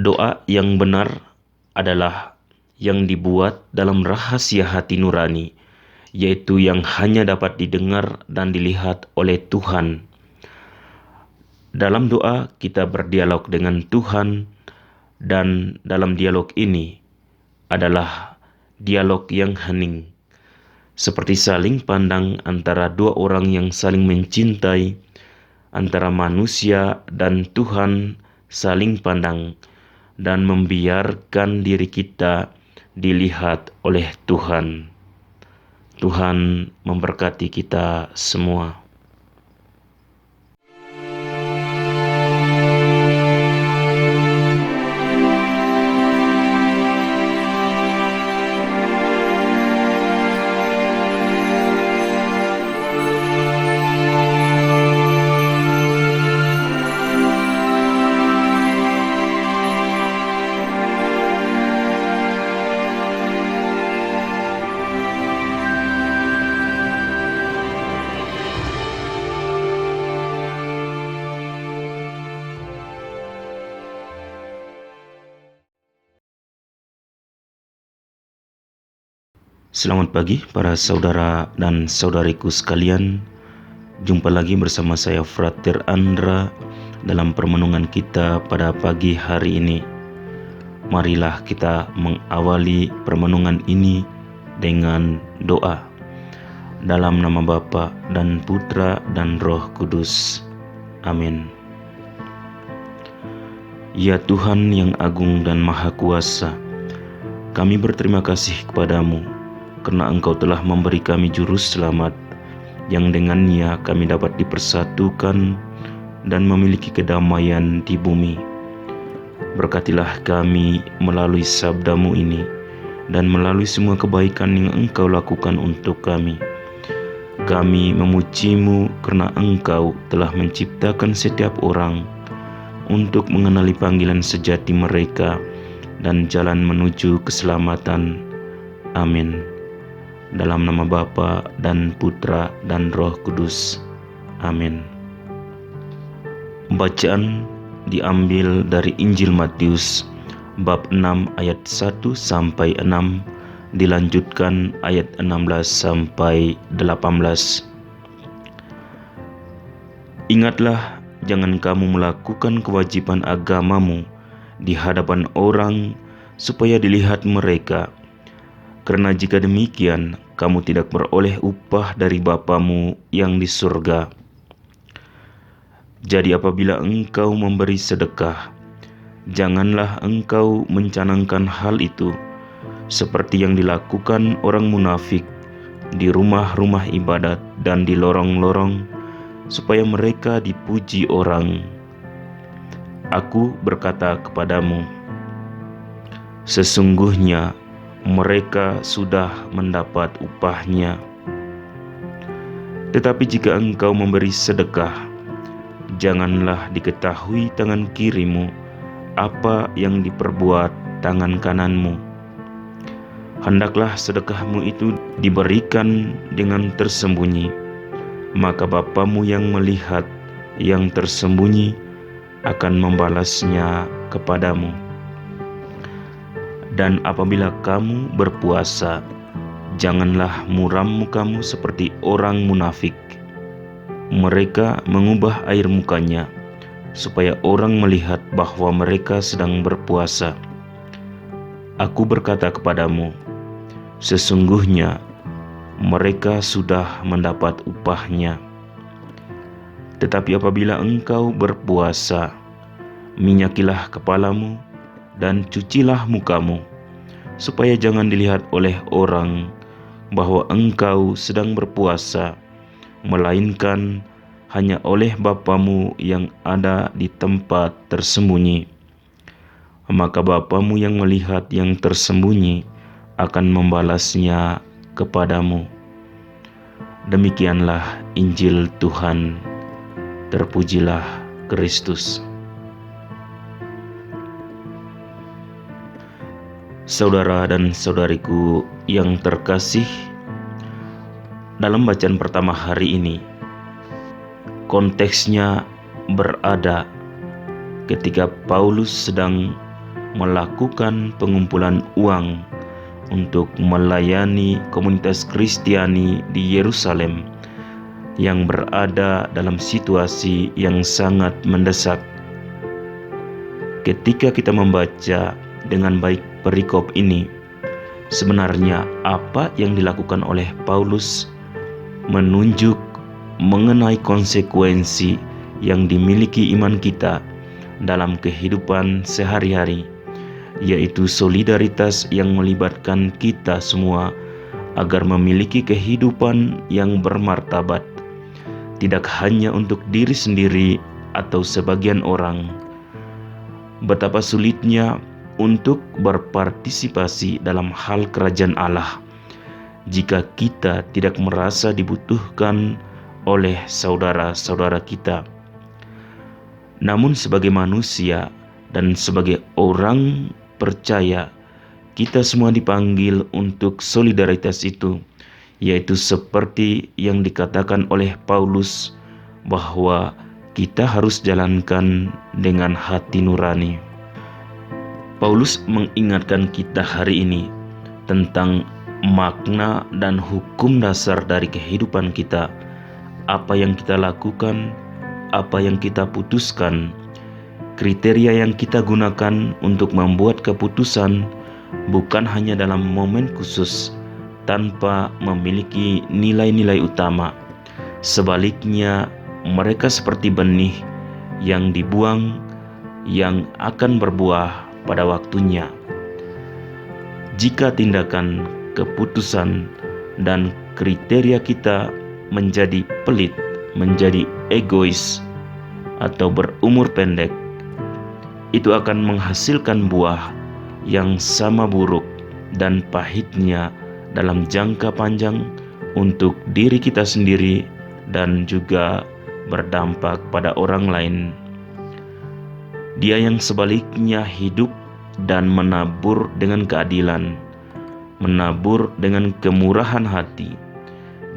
Doa yang benar adalah yang dibuat dalam rahasia hati nurani, yaitu yang hanya dapat didengar dan dilihat oleh Tuhan. Dalam doa kita berdialog dengan Tuhan, dan dalam dialog ini adalah dialog yang hening, seperti saling pandang antara dua orang yang saling mencintai, antara manusia dan Tuhan saling pandang dan membiarkan diri kita dilihat oleh Tuhan. Tuhan memberkati kita semua. Selamat pagi para saudara dan saudariku sekalian. Jumpa lagi bersama saya Frater Andra dalam permenungan kita pada pagi hari ini. Marilah kita mengawali permenungan ini dengan doa. Dalam nama Bapa dan Putra dan Roh Kudus. Amin. Ya Tuhan yang agung dan maha kuasa, kami berterima kasih kepadamu karena Engkau telah memberi kami juru selamat, yang dengannya kami dapat dipersatukan dan memiliki kedamaian di bumi. Berkatilah kami melalui sabdamu ini, dan melalui semua kebaikan yang Engkau lakukan untuk kami. Kami memujimu karena Engkau telah menciptakan setiap orang untuk mengenali panggilan sejati mereka dan jalan menuju keselamatan. Amin. Dalam nama Bapa dan Putra dan Roh Kudus. Amin. Bacaan diambil dari Injil Matius bab 6 ayat 1 sampai 6, dilanjutkan ayat 16 sampai 18. Ingatlah, jangan kamu melakukan kewajiban agamamu di hadapan orang supaya dilihat mereka. Karena jika demikian, kamu tidak beroleh upah dari Bapamu yang di surga. Jadi apabila engkau memberi sedekah, janganlah engkau mencanangkan hal itu, seperti yang dilakukan orang munafik di rumah-rumah ibadat dan di lorong-lorong, supaya mereka dipuji orang. Aku berkata kepadamu, sesungguhnya mereka sudah mendapat upahnya. Tetapi jika engkau memberi sedekah, janganlah diketahui tangan kirimu apa yang diperbuat tangan kananmu. Hendaklah sedekahmu itu diberikan dengan tersembunyi, maka Bapamu yang melihat yang tersembunyi akan membalasnya kepadamu. Dan apabila kamu berpuasa, janganlah muram mukamu seperti orang munafik. Mereka mengubah air mukanya, supaya orang melihat bahwa mereka sedang berpuasa. Aku berkata kepadamu, sesungguhnya mereka sudah mendapat upahnya. Tetapi apabila engkau berpuasa, minyakilah kepalamu dan cucilah mukamu, supaya jangan dilihat oleh orang bahwa engkau sedang berpuasa, melainkan hanya oleh Bapamu yang ada di tempat tersembunyi. Maka Bapamu yang melihat yang tersembunyi akan membalasnya kepadamu. Demikianlah Injil Tuhan. Terpujilah Kristus. Saudara dan saudariku yang terkasih, dalam bacaan pertama hari ini, konteksnya berada ketika Paulus sedang melakukan pengumpulan uang untuk melayani komunitas Kristiani di Yerusalem yang berada dalam situasi yang sangat mendesak. Ketika kita membaca dengan baik perikop ini, sebenarnya apa yang dilakukan oleh Paulus menunjuk mengenai konsekuensi yang dimiliki iman kita dalam kehidupan sehari-hari, yaitu solidaritas yang melibatkan kita semua agar memiliki kehidupan yang bermartabat, tidak hanya untuk diri sendiri atau sebagian orang. Betapa sulitnya untuk berpartisipasi dalam hal kerajaan Allah jika kita tidak merasa dibutuhkan oleh saudara-saudara kita. Namun sebagai manusia dan sebagai orang percaya, kita semua dipanggil untuk solidaritas itu, yaitu seperti yang dikatakan oleh Paulus bahwa kita harus jalankan dengan hati nurani. Paulus mengingatkan kita hari ini tentang makna dan hukum dasar dari kehidupan kita. Apa yang kita lakukan, apa yang kita putuskan, kriteria yang kita gunakan untuk membuat keputusan bukan hanya dalam momen khusus tanpa memiliki nilai-nilai utama. Sebaliknya, mereka seperti benih yang dibuang yang akan berbuah pada waktunya. Jika tindakan, keputusan, dan kriteria kita menjadi pelit, menjadi egois, atau berumur pendek, itu akan menghasilkan buah yang sama buruk dan pahitnya dalam jangka panjang untuk diri kita sendiri dan juga berdampak pada orang lain. Dia yang sebaliknya hidup dan menabur dengan keadilan, menabur dengan kemurahan hati,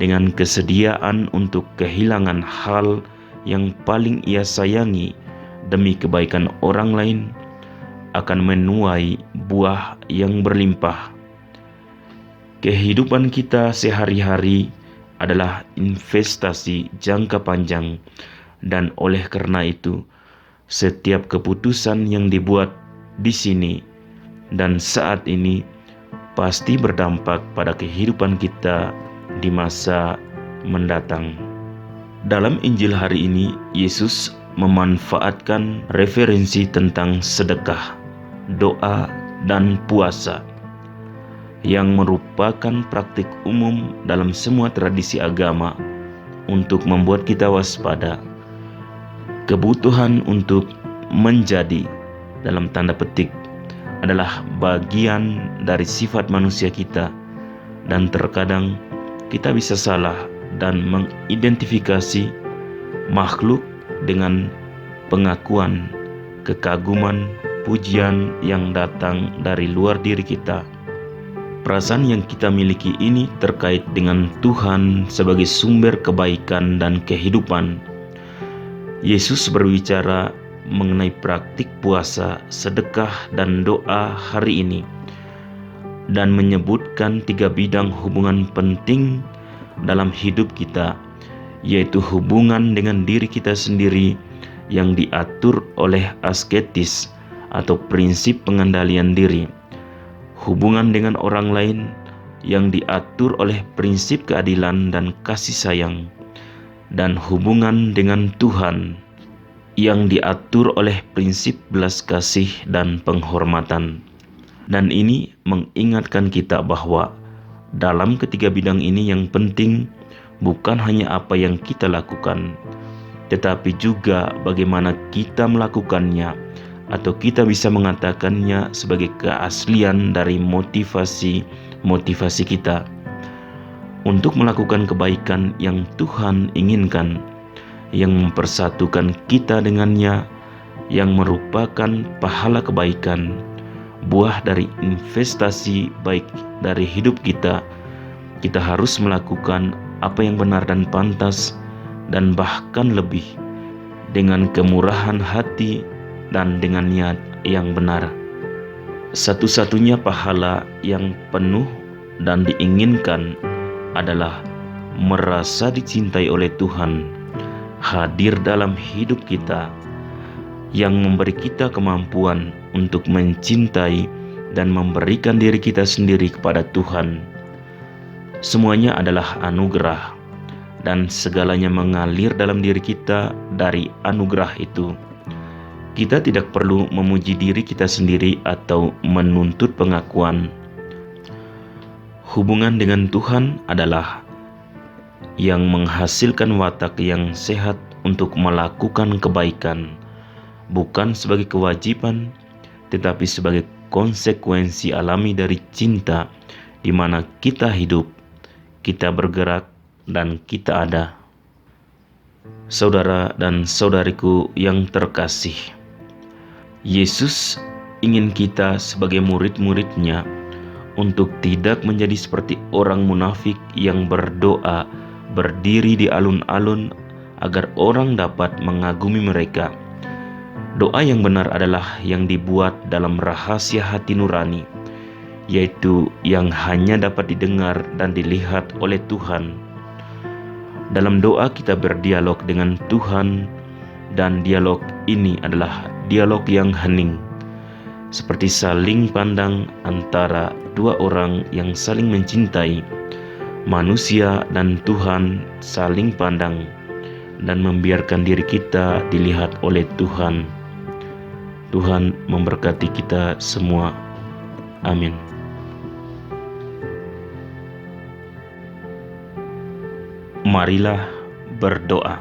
dengan kesediaan untuk kehilangan hal yang paling ia sayangi demi kebaikan orang lain, akan menuai buah yang berlimpah. Kehidupan kita sehari-hari adalah investasi jangka panjang, dan oleh karena itu, setiap keputusan yang dibuat di sini dan saat ini pasti berdampak pada kehidupan kita di masa mendatang. Dalam Injil hari ini, Yesus memanfaatkan referensi tentang sedekah, doa, dan puasa yang merupakan praktik umum dalam semua tradisi agama untuk membuat kita waspada. Kebutuhan untuk menjadi, dalam tanda petik, adalah bagian dari sifat manusia kita, dan terkadang kita bisa salah dan mengidentifikasi makhluk dengan pengakuan, kekaguman, pujian yang datang dari luar diri kita. Perasaan yang kita miliki ini terkait dengan Tuhan sebagai sumber kebaikan dan kehidupan. Yesus berbicara mengenai praktik puasa, sedekah, dan doa hari ini, dan menyebutkan 3 bidang hubungan penting dalam hidup kita, yaitu hubungan dengan diri kita sendiri yang diatur oleh asketis atau prinsip pengendalian diri, hubungan dengan orang lain yang diatur oleh prinsip keadilan dan kasih sayang, dan hubungan dengan Tuhan yang diatur oleh prinsip belas kasih dan penghormatan. Dan ini mengingatkan kita bahwa dalam ketiga bidang ini yang penting bukan hanya apa yang kita lakukan, tetapi juga bagaimana kita melakukannya, atau kita bisa mengatakannya sebagai keaslian dari motivasi kita untuk melakukan kebaikan yang Tuhan inginkan, yang mempersatukan kita dengannya, yang merupakan pahala kebaikan, buah dari investasi baik dari hidup kita. Kita harus melakukan apa yang benar dan pantas, dan bahkan lebih, dengan kemurahan hati dan dengan niat yang benar. Satu-satunya pahala yang penuh dan diinginkan adalah merasa dicintai oleh Tuhan, hadir dalam hidup kita, yang memberi kita kemampuan untuk mencintai dan memberikan diri kita sendiri kepada Tuhan. Semuanya adalah anugerah, dan segalanya mengalir dalam diri kita dari anugerah itu. Kita tidak perlu memuji diri kita sendiri atau menuntut pengakuan. Hubungan dengan Tuhan adalah yang menghasilkan watak yang sehat untuk melakukan kebaikan, bukan sebagai kewajiban, tetapi sebagai konsekuensi alami dari cinta, di mana kita hidup, kita bergerak, dan kita ada. Saudara dan saudariku yang terkasih, Yesus ingin kita sebagai murid-murid-Nya untuk tidak menjadi seperti orang munafik yang berdoa berdiri di alun-alun agar orang dapat mengagumi mereka. Doa yang benar adalah yang dibuat dalam rahasia hati nurani, yaitu yang hanya dapat didengar dan dilihat oleh Tuhan. Dalam doa kita berdialog dengan Tuhan, dan dialog ini adalah dialog yang hening, seperti saling pandang antara dua orang yang saling mencintai. Manusia dan Tuhan saling pandang dan membiarkan diri kita dilihat oleh Tuhan. Tuhan memberkati kita semua. Amin. Marilah berdoa.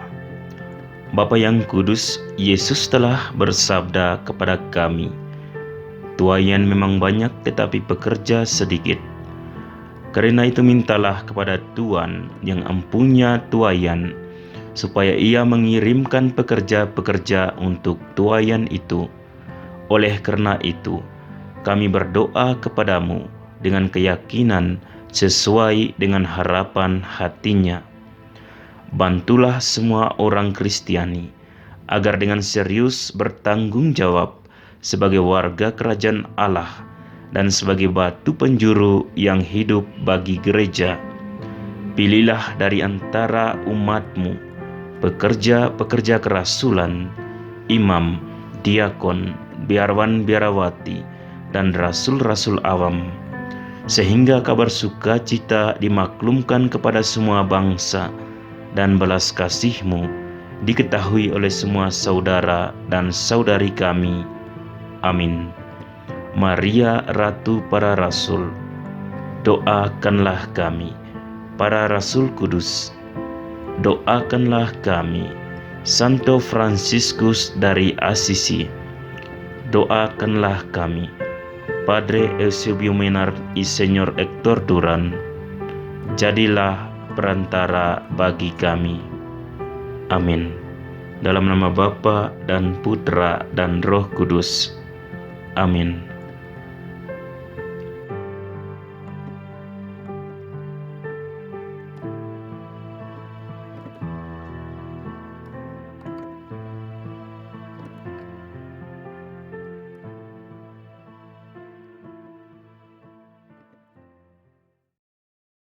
Bapa yang kudus, Yesus telah bersabda kepada kami, "Tuaian memang banyak, tetapi pekerja sedikit. Karena itu mintalah kepada Tuhan yang empunya tuaian, supaya Ia mengirimkan pekerja-pekerja untuk tuaian itu. Oleh karena itu, kami berdoa kepadamu dengan keyakinan sesuai dengan harapan hatinya. Bantulah semua orang Kristiani agar dengan serius bertanggung jawab sebagai warga kerajaan Allah dan sebagai batu penjuru yang hidup bagi gereja. Pilihlah dari antara umat-Mu pekerja-pekerja kerasulan, imam, diakon, biarawan-biarawati, dan rasul-rasul awam, sehingga kabar sukacita dimaklumkan kepada semua bangsa, dan belas kasih-Mu diketahui oleh semua saudara dan saudari kami. Amin. Maria Ratu para Rasul, doakanlah kami. Para Rasul Kudus, doakanlah kami. Santo Fransiskus dari Assisi, doakanlah kami. Padre Eusebio Menar y Señor Hector Duran, jadilah perantara bagi kami. Amin. Dalam nama Bapa dan Putra dan Roh Kudus. Amin.